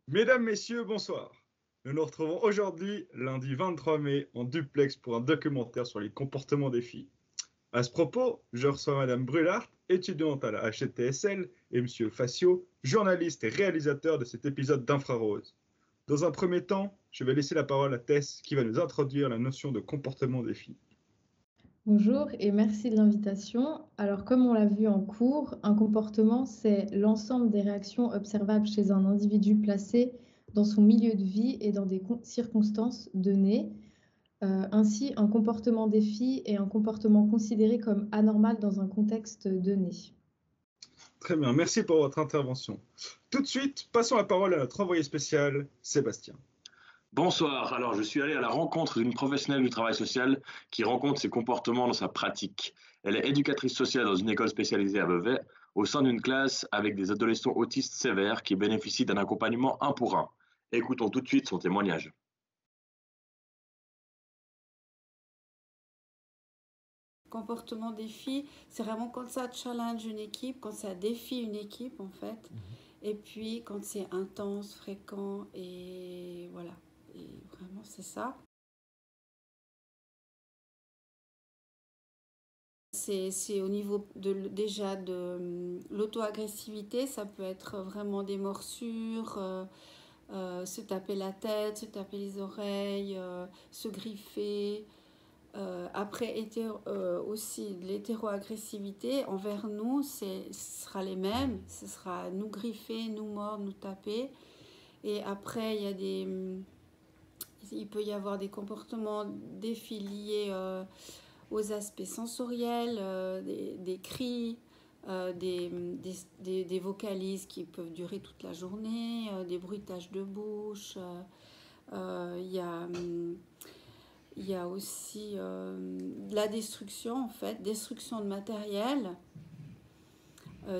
Mesdames, Messieurs, bonsoir. Nous nous retrouvons aujourd'hui, lundi 23 mai, en duplex pour un documentaire sur les comportements des filles. À ce propos, je reçois Madame Brulart, étudiante à la HTSL, et Monsieur Facio, journaliste et réalisateur de cet épisode d'Infrarose. Dans un premier temps, je vais laisser la parole à Tess qui va nous introduire la notion de comportement des filles. Bonjour et merci de l'invitation. Alors, comme on l'a vu en cours, un comportement, c'est l'ensemble des réactions observables chez un individu placé dans son milieu de vie et dans des circonstances données. Ainsi, un comportement des filles est un comportement considéré comme anormal dans un contexte donné. Très bien, merci pour votre intervention. Tout de suite, passons la parole à notre envoyé spécial, Sébastien. Bonsoir, alors je suis allé à la rencontre d'une professionnelle du travail social qui rencontre ses comportements dans sa pratique. Elle est éducatrice sociale dans une école spécialisée à Vevey, au sein d'une classe avec des adolescents autistes sévères qui bénéficient d'un accompagnement 1 pour 1. Écoutons tout de suite son témoignage. Comportement des filles, c'est vraiment quand ça challenge une équipe, quand ça défie une équipe en fait, et puis quand c'est intense, fréquent, et voilà, et vraiment c'est ça. C'est au niveau déjà de l'auto-agressivité, ça peut être vraiment des morsures, se taper la tête, se taper les oreilles, se griffer. Après, aussi, l'hétéro-agressivité envers nous, ce sera les mêmes. Ce sera nous griffer, nous mordre, nous taper. Et après, il peut y avoir des comportements défis liés aux aspects sensoriels, des cris, des vocalises qui peuvent durer toute la journée, des bruitages de bouche. Il y a aussi de la destruction, en fait, destruction de matériel,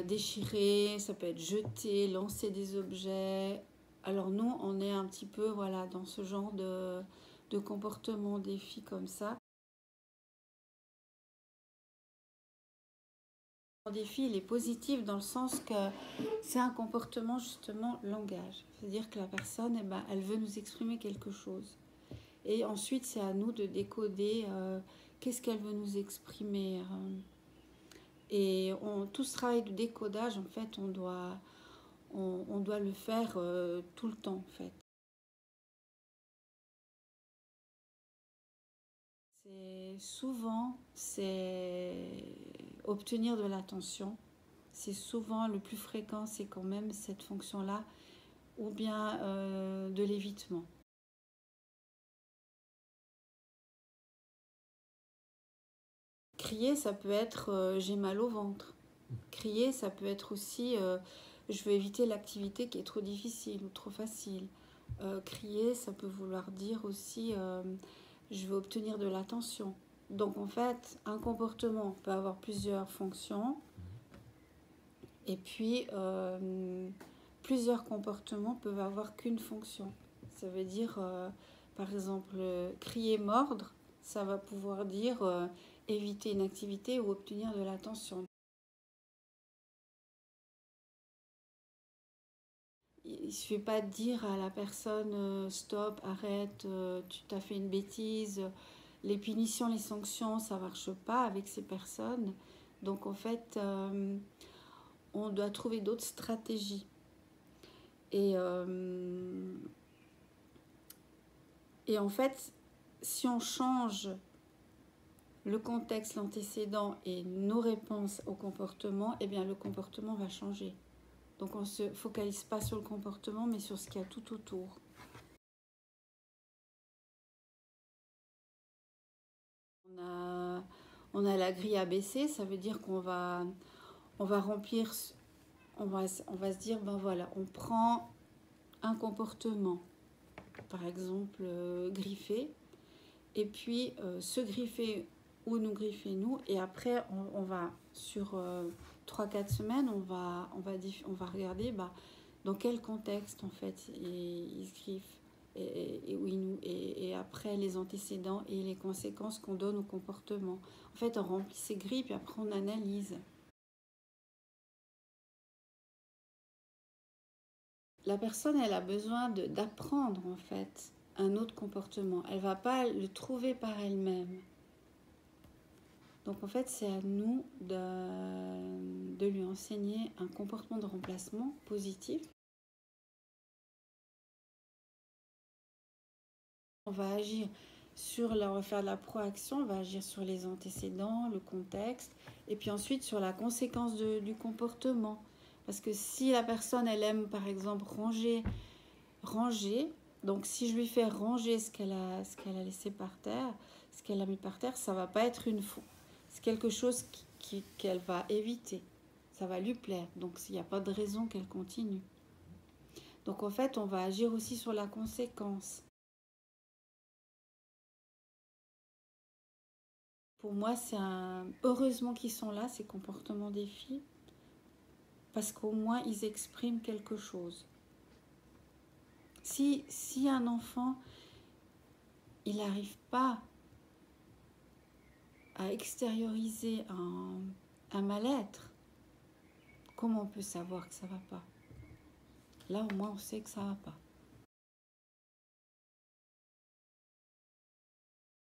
déchirer, ça peut être jeter, lancer des objets. Alors nous, on est un petit peu voilà, dans ce genre de comportement des filles comme ça. Le défi, il est positif dans le sens que c'est un comportement justement langage. C'est-à-dire que la personne, elle veut nous exprimer quelque chose. Et ensuite, c'est à nous de décoder qu'est-ce qu'elle veut nous exprimer. Et tout ce travail de décodage, en fait, on doit le faire tout le temps, en fait. C'est obtenir de l'attention. C'est souvent le plus fréquent, c'est quand même cette fonction-là, ou bien de l'évitement. Crier, ça peut être j'ai mal au ventre. Crier, ça peut être aussi je veux éviter l'activité qui est trop difficile ou trop facile. Crier, ça peut vouloir dire aussi je veux obtenir de l'attention. Donc en fait, un comportement peut avoir plusieurs fonctions et puis plusieurs comportements peuvent avoir qu'une fonction. Ça veut dire, par exemple, crier, mordre, ça va pouvoir dire éviter une activité ou obtenir de l'attention. Il ne suffit pas de dire à la personne stop, arrête, tu t'as fait une bêtise. Les punitions, les sanctions, ça ne marche pas avec ces personnes. Donc en fait, on doit trouver d'autres stratégies. Et en fait, si on change le contexte, l'antécédent et nos réponses au comportement, eh bien le comportement va changer. Donc on ne se focalise pas sur le comportement, mais sur ce qu'il y a tout autour. On a la grille ABC, ça veut dire qu'on va remplir, on va se dire, ben voilà, on prend un comportement, par exemple griffer, et puis se griffer ou nous griffer nous, et après on va sur 3-4 semaines, on va regarder dans quel contexte en fait ils se griffent. Et après les antécédents et les conséquences qu'on donne au comportement. En fait, on remplit ses grilles, puis après on analyse. la personne, elle a besoin d'apprendre en fait un autre comportement. Elle ne va pas le trouver par elle-même. Donc en fait, c'est à nous de lui enseigner un comportement de remplacement positif. On va agir on va faire de la proaction, on va agir sur les antécédents, le contexte, et puis ensuite sur la conséquence du comportement. Parce que si la personne, elle aime par exemple ranger, donc si je lui fais ranger ce qu'elle a laissé par terre, ce qu'elle a mis par terre, ça va pas être c'est quelque chose qu'elle va éviter. Ça va lui plaire, donc il n'y a pas de raison qu'elle continue. Donc en fait, on va agir aussi sur la conséquence. Pour moi, heureusement qu'ils sont là, ces comportements des filles, parce qu'au moins, ils expriment quelque chose. Si un enfant, il n'arrive pas à extérioriser un mal-être, comment on peut savoir que ça ne va pas? Là, au moins, on sait que ça ne va pas.